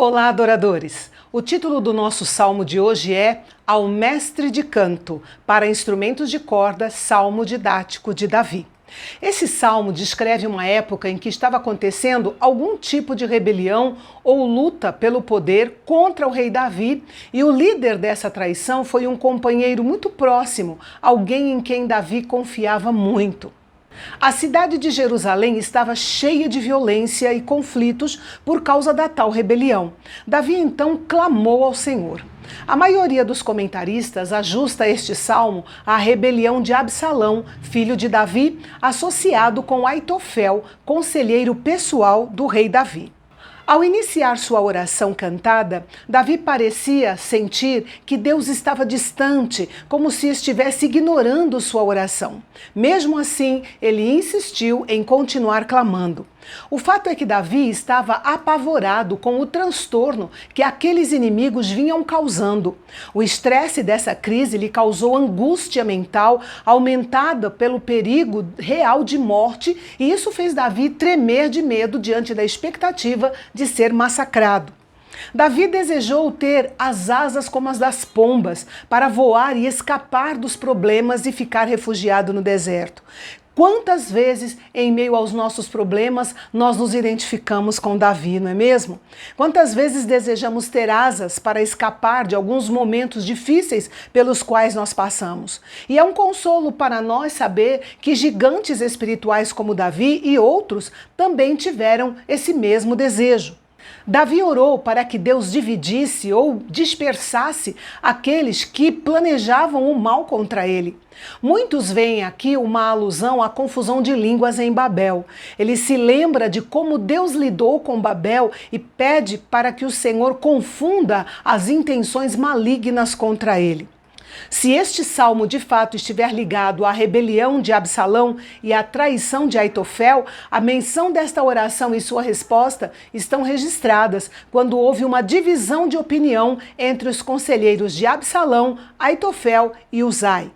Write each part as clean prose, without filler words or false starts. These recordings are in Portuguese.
Olá, adoradores! O título do nosso salmo de hoje é Ao Mestre de Canto, para instrumentos de corda, salmo didático de Davi. Esse salmo descreve uma época em que estava acontecendo algum tipo de rebelião ou luta pelo poder contra o rei Davi, e o líder dessa traição foi um companheiro muito próximo, alguém em quem Davi confiava muito. A cidade de Jerusalém estava cheia de violência e conflitos por causa da tal rebelião. Davi então clamou ao Senhor. A maioria dos comentaristas ajusta este salmo à rebelião de Absalão, filho de Davi, associado com Aitofel, conselheiro pessoal do rei Davi. Ao iniciar sua oração cantada, Davi parecia sentir que Deus estava distante, como se estivesse ignorando sua oração. Mesmo assim, ele insistiu em continuar clamando. O fato é que Davi estava apavorado com o transtorno que aqueles inimigos vinham causando. O estresse dessa crise lhe causou angústia mental, aumentada pelo perigo real de morte, e isso fez Davi tremer de medo diante da expectativa de ser massacrado. Davi desejou ter as asas como as das pombas, para voar e escapar dos problemas e ficar refugiado no deserto. Quantas vezes, em meio aos nossos problemas, nós nos identificamos com Davi, não é mesmo? Quantas vezes desejamos ter asas para escapar de alguns momentos difíceis pelos quais nós passamos? E é um consolo para nós saber que gigantes espirituais como Davi e outros também tiveram esse mesmo desejo. Davi orou para que Deus dividisse ou dispersasse aqueles que planejavam o mal contra ele. Muitos veem aqui uma alusão à confusão de línguas em Babel. Ele se lembra de como Deus lidou com Babel e pede para que o Senhor confunda as intenções malignas contra ele. Se este salmo de fato estiver ligado à rebelião de Absalão e à traição de Aitofel, a menção desta oração e sua resposta estão registradas quando houve uma divisão de opinião entre os conselheiros de Absalão, Aitofel e Uzai.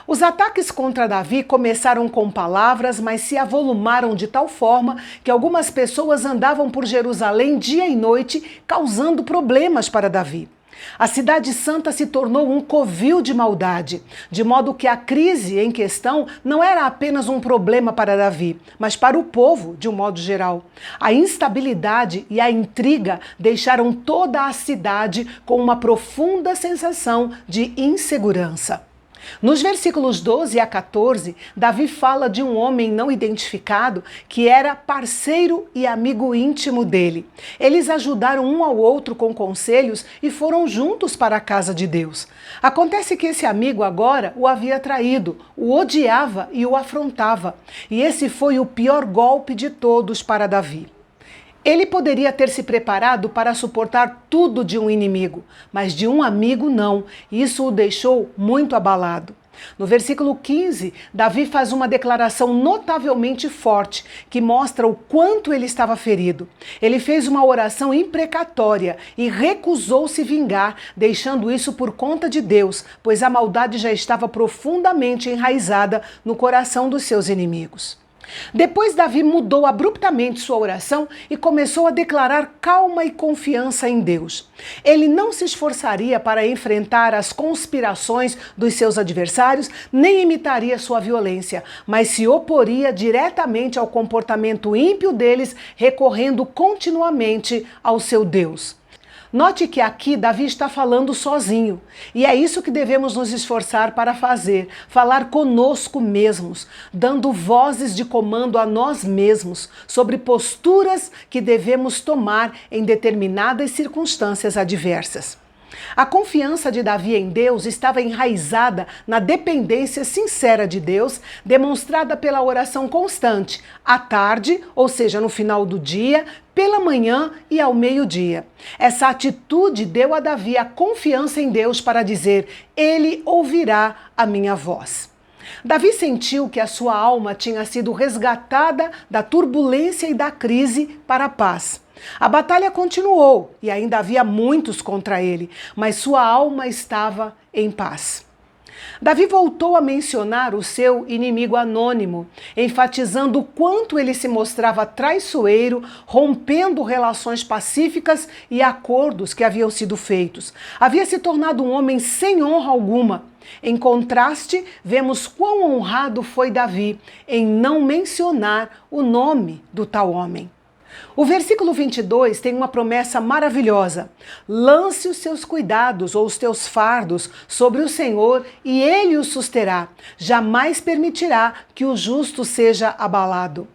Os ataques contra Davi começaram com palavras, mas se avolumaram de tal forma que algumas pessoas andavam por Jerusalém dia e noite, causando problemas para Davi. A cidade santa se tornou um covil de maldade, de modo que a crise em questão não era apenas um problema para Davi, mas para o povo de um modo geral. A instabilidade e a intriga deixaram toda a cidade com uma profunda sensação de insegurança. Nos versículos 12 a 14, Davi fala de um homem não identificado que era parceiro e amigo íntimo dele. Eles ajudaram um ao outro com conselhos e foram juntos para a casa de Deus. Acontece que esse amigo agora o havia traído, o odiava e o afrontava. E esse foi o pior golpe de todos para Davi. Ele poderia ter se preparado para suportar tudo de um inimigo, mas de um amigo não. Isso o deixou muito abalado. No versículo 15, Davi faz uma declaração notavelmente forte, que mostra o quanto ele estava ferido. Ele fez uma oração imprecatória e recusou se vingar, deixando isso por conta de Deus, pois a maldade já estava profundamente enraizada no coração dos seus inimigos. Depois, Davi mudou abruptamente sua oração e começou a declarar calma e confiança em Deus. Ele não se esforçaria para enfrentar as conspirações dos seus adversários, nem imitaria sua violência, mas se oporia diretamente ao comportamento ímpio deles, recorrendo continuamente ao seu Deus. Note que aqui Davi está falando sozinho, e é isso que devemos nos esforçar para fazer, falar conosco mesmos, dando vozes de comando a nós mesmos sobre posturas que devemos tomar em determinadas circunstâncias adversas. A confiança de Davi em Deus estava enraizada na dependência sincera de Deus, demonstrada pela oração constante, à tarde, ou seja, no final do dia, pela manhã e ao meio-dia. Essa atitude deu a Davi a confiança em Deus para dizer: Ele ouvirá a minha voz. Davi sentiu que a sua alma tinha sido resgatada da turbulência e da crise para a paz. A batalha continuou e ainda havia muitos contra ele, mas sua alma estava em paz. Davi voltou a mencionar o seu inimigo anônimo, enfatizando o quanto ele se mostrava traiçoeiro, rompendo relações pacíficas e acordos que haviam sido feitos. Havia se tornado um homem sem honra alguma. Em contraste, vemos quão honrado foi Davi em não mencionar o nome do tal homem. O versículo 22 tem uma promessa maravilhosa. Lance os seus cuidados ou os teus fardos sobre o Senhor e Ele os susterá. Jamais permitirá que o justo seja abalado.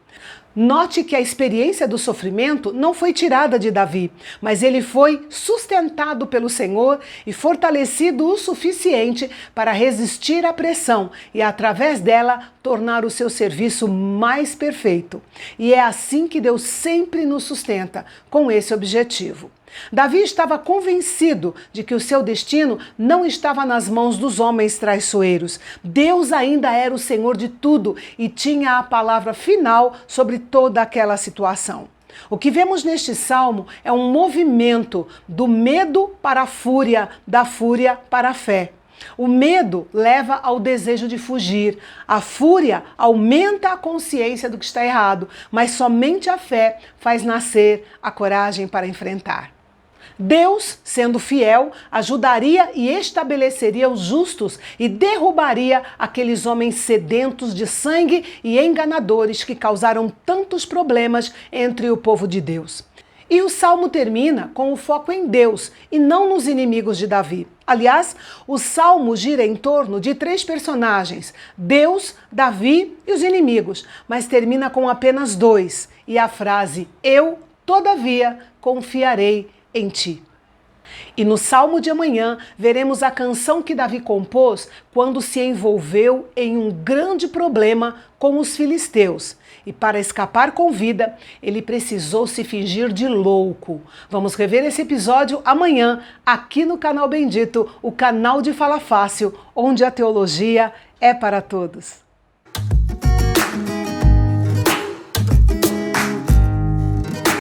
Note que a experiência do sofrimento não foi tirada de Davi, mas ele foi sustentado pelo Senhor e fortalecido o suficiente para resistir à pressão e, através dela, tornar o seu serviço mais perfeito. E é assim que Deus sempre nos sustenta, com esse objetivo. Davi estava convencido de que o seu destino não estava nas mãos dos homens traiçoeiros. Deus ainda era o Senhor de tudo e tinha a palavra final sobre toda aquela situação. O que vemos neste salmo é um movimento do medo para a fúria, da fúria para a fé. O medo leva ao desejo de fugir, a fúria aumenta a consciência do que está errado, mas somente a fé faz nascer a coragem para enfrentar. Deus, sendo fiel, ajudaria e estabeleceria os justos e derrubaria aqueles homens sedentos de sangue e enganadores que causaram tantos problemas entre o povo de Deus. E o salmo termina com o foco em Deus e não nos inimigos de Davi. Aliás, o salmo gira em torno de 3 personagens: Deus, Davi e os inimigos, mas termina com apenas 2 e a frase "Eu, todavia, confiarei em ti". E no salmo de amanhã veremos a canção que Davi compôs quando se envolveu em um grande problema com os filisteus. E para escapar com vida, ele precisou se fingir de louco. Vamos rever esse episódio amanhã, aqui no Canal Bendito, o canal de Fala Fácil, onde a teologia é para todos.